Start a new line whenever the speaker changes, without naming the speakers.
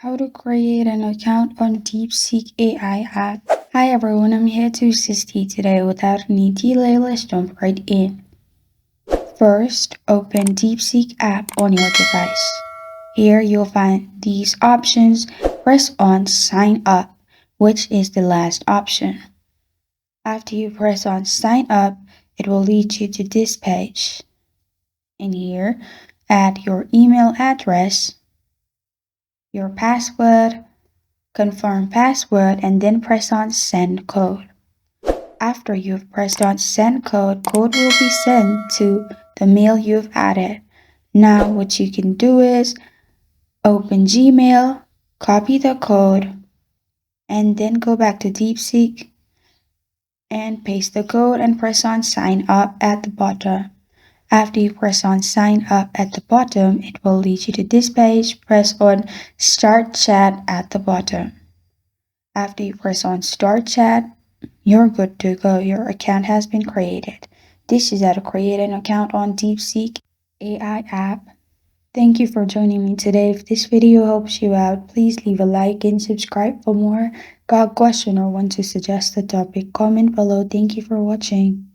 How to create an account on DeepSeek AI app. Hi everyone, I'm here to assist you today. Without any delay, let's jump right in. First, open DeepSeek app on your device. Here you'll find these options. Press on sign up, which is the last option. After you press on sign up, it will lead you to this page. In here, add your email address, your password, confirm password, and then press on send code. After you've pressed on send code, code will be sent to the mail you've added. Now what you can do is open Gmail, copy the code, and then go back to DeepSeek and paste the code and press on sign up at the bottom. After you press on sign up at the bottom, it will lead you to this page. Press on start chat at the bottom. After you press on start chat, you're good to go. Your account has been created. This is how to create an account on DeepSeek AI app. Thank you for joining me today. If this video helps you out, please leave a like and subscribe for more. Got a question or want to suggest a topic? Comment below. Thank you for watching.